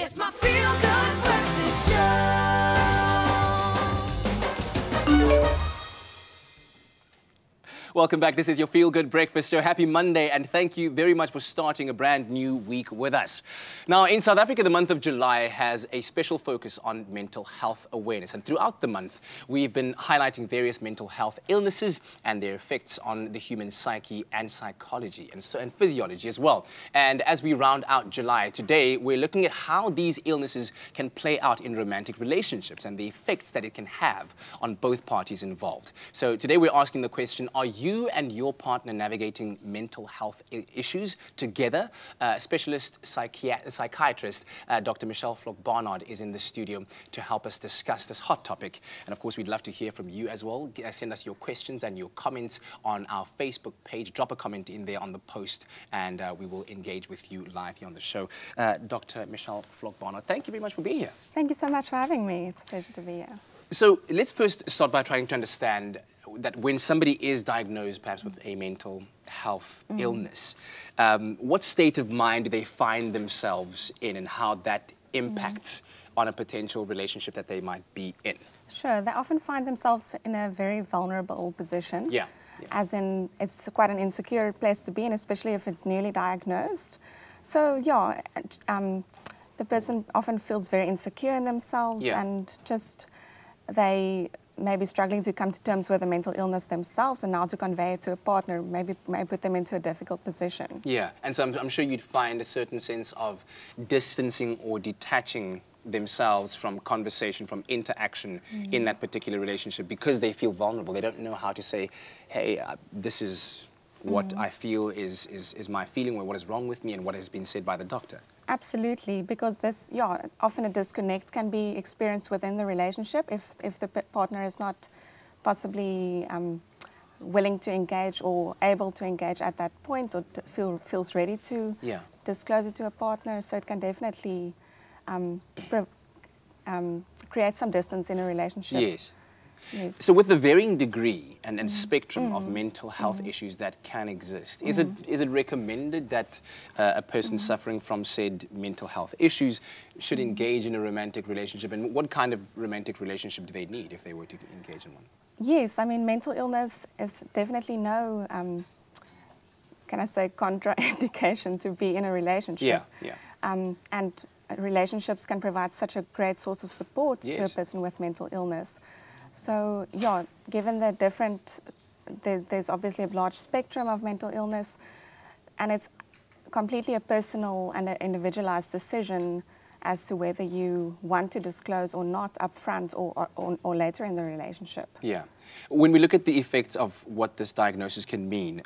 It's my feel-good breakfast show. Welcome back. This is your Feel Good Breakfast Show. Happy Monday, and thank you very much for starting a brand new week with us. Now, in South Africa, the month of July has a special focus on mental health awareness. And throughout the month, we've been highlighting various mental health illnesses and their effects on the human psyche and psychology and physiology as well. And as we round out July, today, we're looking at how these illnesses can play out in romantic relationships and the effects that it can have on both parties involved. So today, we're asking the question, are you and your partner navigating mental health issues together? Specialist psychiatrist Dr Michelle Vlok-Barnard is in the studio to help us discuss this hot topic. And of course, we'd love to hear from you as well. Send us your questions and your comments on our Facebook page. Drop a comment in there on the post, and we will engage with you live here on the show. Dr Michelle Vlok-Barnard, thank you very much for being here. Thank you so much for having me. It's a pleasure to be here. So let's first start by trying to understand that when somebody is diagnosed perhaps with a mental health illness, what state of mind do they find themselves in, and how that impacts on a potential relationship that they might be in? Sure. They often find themselves in a very vulnerable position. Yeah. As in, it's quite an insecure place to be in, especially if it's newly diagnosed. So, yeah, the person often feels very insecure in themselves, and just they may be struggling to come to terms with a mental illness themselves, and now to convey it to a partner may put them into a difficult position. Yeah, and so I'm sure you'd find a certain sense of distancing or detaching themselves from conversation, from interaction in that particular relationship, because they feel vulnerable. They don't know how to say, hey, this is what I feel is my feeling, or what is wrong with me, and what has been said by the doctor. Absolutely, because this, often a disconnect can be experienced within the relationship if the partner is not possibly willing to engage or able to engage at that point, or feels ready to disclose it to a partner. So it can definitely create some distance in a relationship. Yes. Yes. So with the varying degree and spectrum of mental health issues that can exist, is it recommended that a person suffering from said mental health issues should engage in a romantic relationship? And what kind of romantic relationship do they need if they were to engage in one? Yes, I mean, mental illness is definitely no, can I say, contraindication to be in a relationship. And relationships can provide such a great source of support to a person with mental illness. So, given the there's obviously a large spectrum of mental illness, and it's completely a personal and an individualized decision as to whether you want to disclose or not upfront or later in the relationship. Yeah. When we look at the effects of what this diagnosis can mean,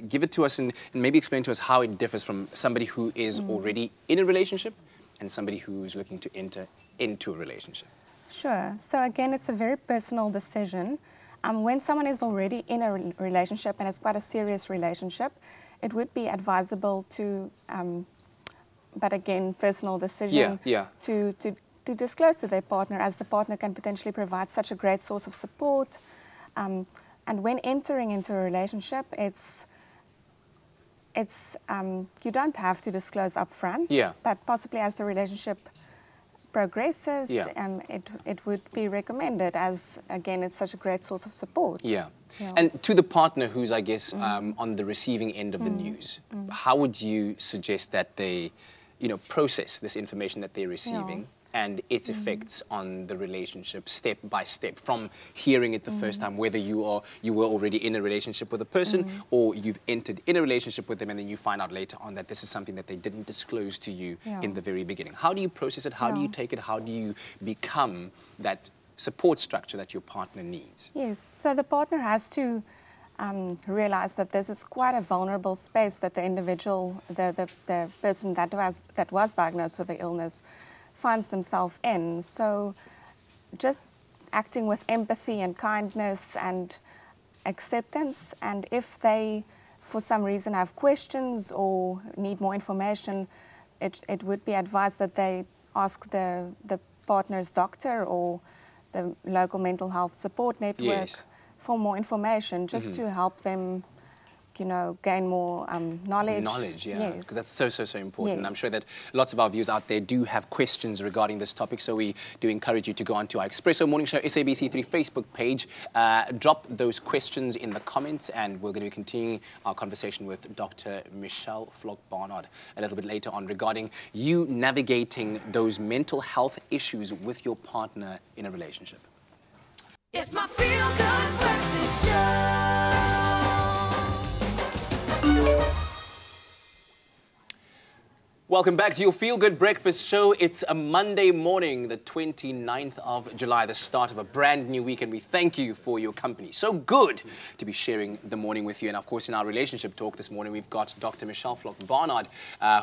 give it to us and maybe explain to us how it differs from somebody who is already in a relationship and somebody who's looking to enter into a relationship. Sure. So again, it's a very personal decision. When someone is already in a relationship, and it's quite a serious relationship, it would be advisable to, but again, personal decision, to disclose to their partner, as the partner can potentially provide such a great source of support. And when entering into a relationship, you don't have to disclose up front, but possibly as the relationship progresses, it would be recommended, as again it's such a great source of support. And to the partner who's, I guess, on the receiving end of the news, how would you suggest that they, process this information that they're receiving and its effects on the relationship step by step, from hearing it the first time, whether you were already in a relationship with a person or you've entered in a relationship with them, and then you find out later on that this is something that they didn't disclose to you in the very beginning? How do you process it? How do you take it? How do you become that support structure that your partner needs? Yes, so the partner has to realize that this is quite a vulnerable space that the individual, the person that was diagnosed with the illness, finds themselves in. So just acting with empathy and kindness and acceptance, and if they for some reason have questions or need more information, it would be advised that they ask the partner's doctor or the local mental health support network for more information, just to help them gain more knowledge. Knowledge, yeah, Yes. because that's so important. Yes. I'm sure that lots of our viewers out there do have questions regarding this topic, so we do encourage you to go onto our Expresso Morning Show SABC3 Facebook page. Drop those questions in the comments, and we're going to be continuing our conversation with Dr. Michelle Vlok-Barnard a little bit later on regarding you navigating those mental health issues with your partner in a relationship. It's my feel-good breakfast show. Welcome back to your Feel Good Breakfast Show. It's a Monday morning, the 29th of July, the start of a brand new week, and we thank you for your company. So good to be sharing the morning with you. And of course, in our relationship talk this morning, we've got Dr. Michelle Vlok-Barnard,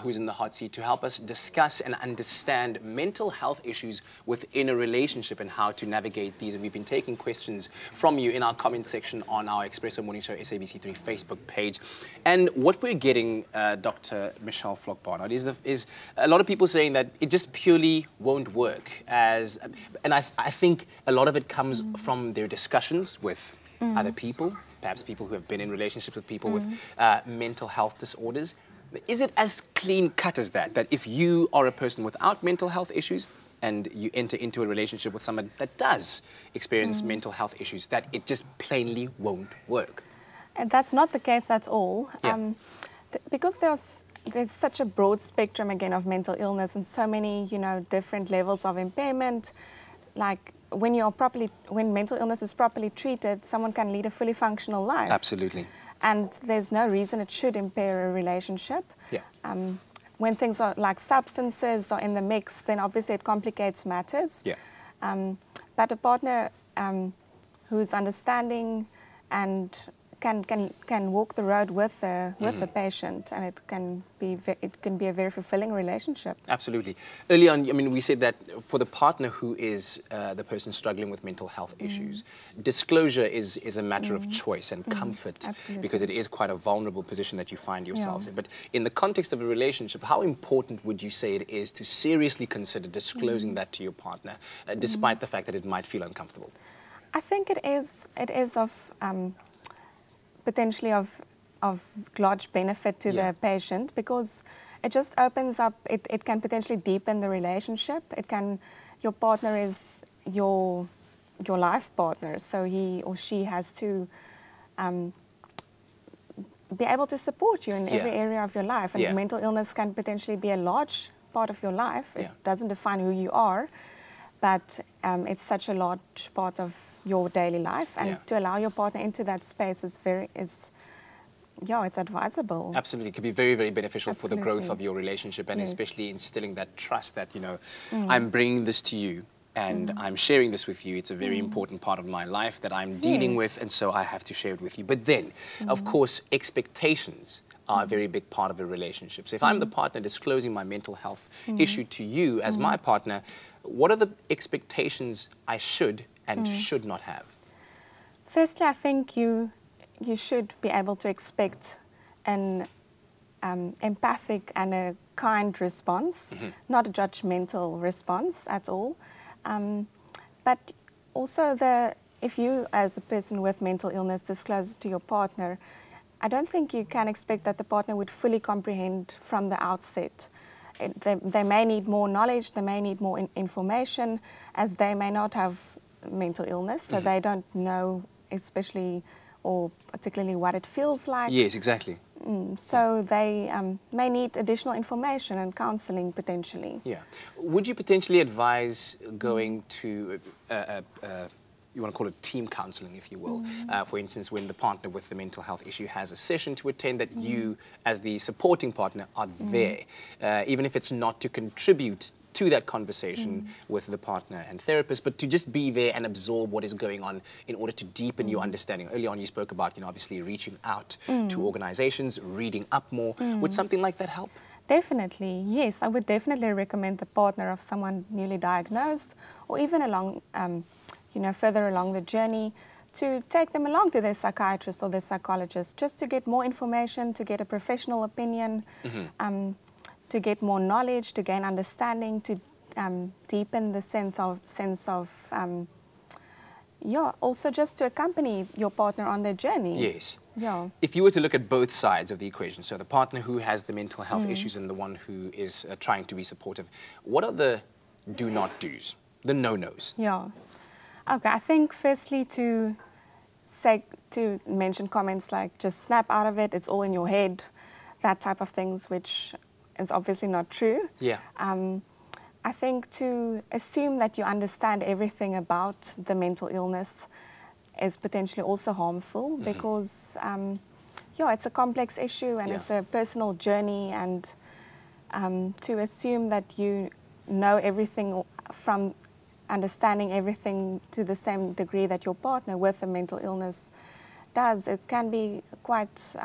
who's in the hot seat to help us discuss and understand mental health issues within a relationship and how to navigate these. And we've been taking questions from you in our comment section on our Expresso Morning Show SABC3 Facebook page. And what we're getting, Dr. Michelle Vlok-Barnard, is a lot of people saying that it just purely won't work. And I think a lot of it comes from their discussions with other people, perhaps people who have been in relationships with people with mental health disorders. Is it as clean cut as that, that if you are a person without mental health issues and you enter into a relationship with someone that does experience mental health issues, that it just plainly won't work? And that's not the case at all. Yeah. Because there's such a broad spectrum again of mental illness and so many different levels of impairment. Like when mental illness is properly treated, someone can lead a fully functional life. Absolutely. And there's no reason it should impair a relationship. Yeah. When things are like substances are in the mix, then obviously it complicates matters. Yeah. But a partner who's understanding and can walk the road with the patient, and it can be a very fulfilling relationship. Absolutely. Early on, I mean, we said that for the partner who is the person struggling with mental health issues, disclosure is a matter of choice and comfort. Absolutely. Because it is quite a vulnerable position that you find yourselves in. But in the context of a relationship, how important would you say it is to seriously consider disclosing that to your partner, despite the fact that it might feel uncomfortable? I think it is of potentially of large benefit to the patient, because it just opens up, it can potentially deepen the relationship. Your partner is your life partner, so he or she has to be able to support you in every area of your life. And mental illness can potentially be a large part of your life. It doesn't define who you are, but it's such a large part of your daily life, and to allow your partner into that space it's advisable. Absolutely, it could be very, very beneficial for the growth of your relationship, and especially instilling that trust that, I'm bringing this to you and I'm sharing this with you. It's a very important part of my life that I'm dealing with, and so I have to share it with you. But then, of course, expectations are a very big part of a relationship. So if I'm the partner disclosing my mental health issue to you as my partner, what are the expectations I should and should not have? Firstly, I think you should be able to expect an empathic and a kind response, not a judgmental response at all. But also, if you, as a person with mental illness, disclose to your partner, I don't think you can expect that the partner would fully comprehend from the outset. They may need more knowledge, they may need more information, as they may not have mental illness, so they don't know especially or particularly what it feels like. Yes, exactly. So they may need additional information and counselling potentially. Yeah. Would you potentially advise going to you want to call it team counselling, if you will, for instance, when the partner with the mental health issue has a session to attend, that you, as the supporting partner, are there, even if it's not to contribute to that conversation with the partner and therapist, but to just be there and absorb what is going on in order to deepen your understanding. Earlier on, you spoke about, obviously reaching out to organizations, reading up more. Would something like that help? Definitely, yes. I would definitely recommend the partner of someone newly diagnosed, or even along, further along the journey, to take them along to their psychiatrist or their psychologist, just to get more information, to get a professional opinion, to get more knowledge, to gain understanding, to deepen the sense of also just to accompany your partner on their journey. Yes. Yeah. If you were to look at both sides of the equation, so the partner who has the mental health issues and the one who is trying to be supportive, what are the do-not-dos, the no-nos? Yeah. Okay, I think firstly to mention comments like just snap out of it, it's all in your head, that type of things, which is obviously not true. Yeah. I think to assume that you understand everything about the mental illness is potentially also harmful because, yeah, it's a complex issue and it's a personal journey, and to assume that you know everything from understanding everything to the same degree that your partner with a mental illness does, it can be quite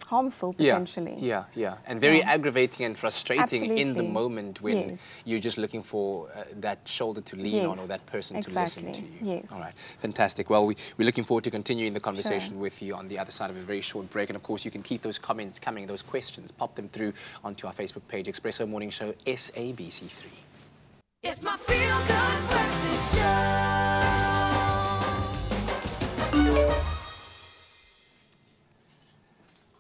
harmful potentially. Yeah. And very aggravating and frustrating in the Absolutely. moment when Yes. you're just looking for that shoulder to lean on or that person to listen to you. Yes. All right, fantastic. Well, we're looking forward to continuing the conversation with you on the other side of a very short break. And of course, you can keep those comments coming, those questions, pop them through onto our Facebook page, Expresso Morning Show, SABC3. It's my feel-good breakfast show.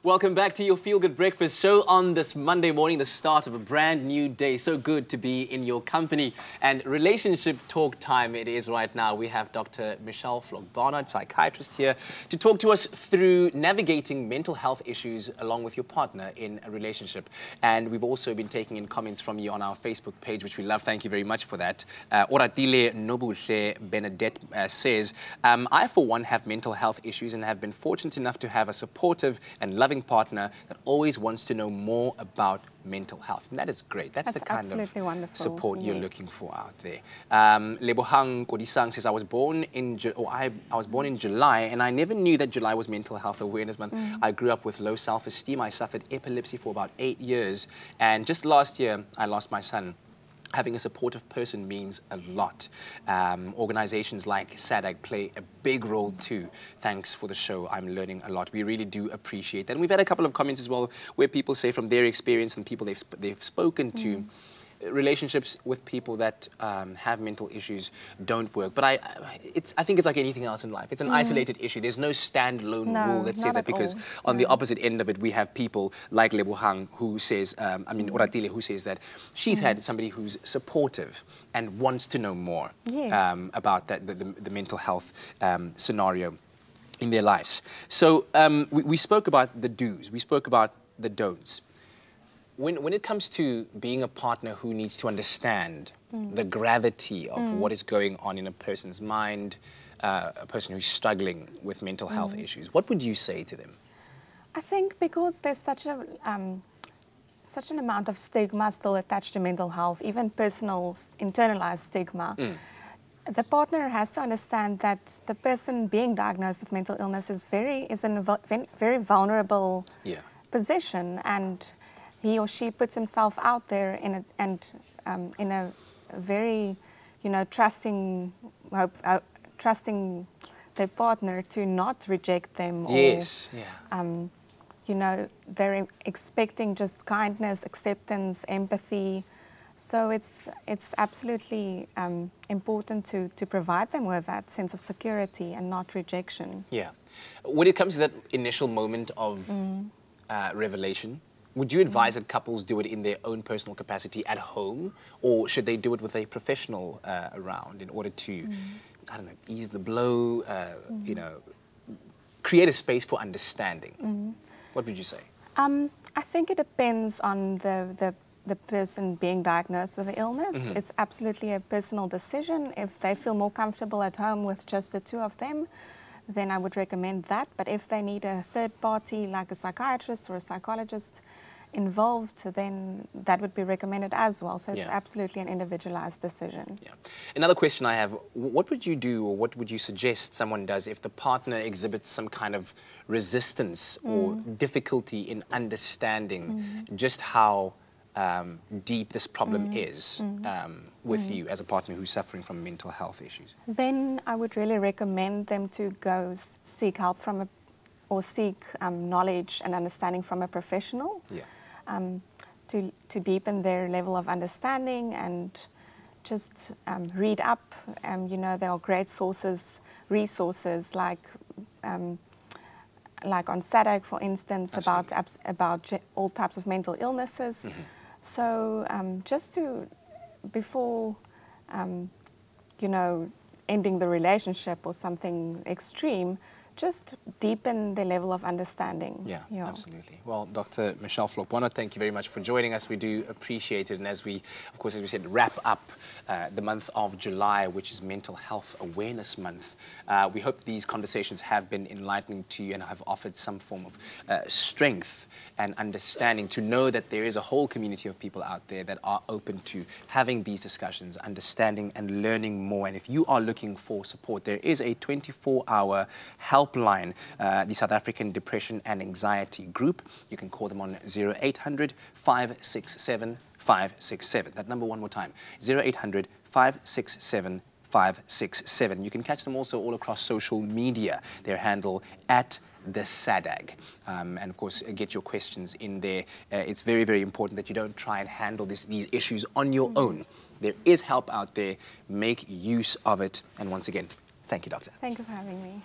Welcome back to your Feel Good Breakfast show on this Monday morning, the start of a brand new day. So good to be in your company. And relationship talk time it is right now. We have Dr. Michelle Vlok-Barnard, psychiatrist, here to talk to us through navigating mental health issues along with your partner in a relationship. And we've also been taking in comments from you on our Facebook page, which we love. Thank you very much for that. Oratile Nobuhle Benedette says, I, for one, have mental health issues and have been fortunate enough to have a supportive and loving partner that always wants to know more about mental health. And that is great. That's the kind of wonderful. support you're looking for out there. Lebohang Kodisang says, I was born in July, and I never knew that July was Mental Health Awareness Month. I grew up with low self-esteem. I suffered epilepsy for about 8 years, and just last year I lost my son. Having a supportive person means a lot. Organizations like SADAG play a big role too. Thanks for the show. I'm learning a lot. We really do appreciate that. And we've had a couple of comments as well where people say from their experience and people they've spoken to, relationships with people that have mental issues don't work. But I think it's like anything else in life. It's an isolated issue. There's no standalone rule that says that, because on the opposite end of it, we have people like Lebohang who says, Oratile, who says that she's had somebody who's supportive and wants to know more about the mental health scenario in their lives. So we spoke about the do's. We spoke about the don'ts. When it comes to being a partner who needs to understand the gravity of what is going on in a person's mind, a person who's struggling with mental health issues, what would you say to them? I think because there's such an amount of stigma still attached to mental health, even personal internalized stigma, the partner has to understand that the person being diagnosed with mental illness is in a very vulnerable position, and he or she puts himself out there in a very, trusting their partner to not reject them. They're expecting just kindness, acceptance, empathy. So it's absolutely important to provide them with that sense of security and not rejection. Yeah. When it comes to that initial moment of revelation, would you advise that couples do it in their own personal capacity at home, or should they do it with a professional around in order to, I don't know, ease the blow, create a space for understanding? What would you say? I think it depends on the person being diagnosed with the illness. It's absolutely a personal decision. If they feel more comfortable at home with just the two of them, then I would recommend that. But if they need a third party, like a psychiatrist or a psychologist involved, then that would be recommended as well. So it's absolutely an individualized decision. Yeah. Another question I have, what would you do, or what would you suggest someone does if the partner exhibits some kind of resistance or difficulty in understanding just how deep this problem is with you as a partner who's suffering from mental health issues? Then I would really recommend them to go seek help from seek knowledge and understanding from a professional to deepen their level of understanding, and just read up. There are great resources like like on SADAG, for instance, Absolutely. about all types of mental illnesses. So just to, before, you know, ending the relationship or something extreme, just deepen the level of understanding. Yeah, absolutely. Well, Dr. Michelle Vlok-Barnard, thank you very much for joining us. We do appreciate it. And as we, of course, as we said, wrap up the month of July, which is Mental Health Awareness Month, we hope these conversations have been enlightening to you and have offered some form of strength and understanding to know that there is a whole community of people out there that are open to having these discussions, understanding and learning more. And if you are looking for support, there is a 24-hour helpline, the South African Depression and Anxiety Group. You can call them on 0800 567 567. That number one more time, 0800 567 567. You can catch them also all across social media. Their handle at the SADAG. And of course, get your questions in there. It's very, very important that you don't try and handle these issues on your own. There is help out there. Make use of it. And once again, thank you, Doctor. Thank you for having me.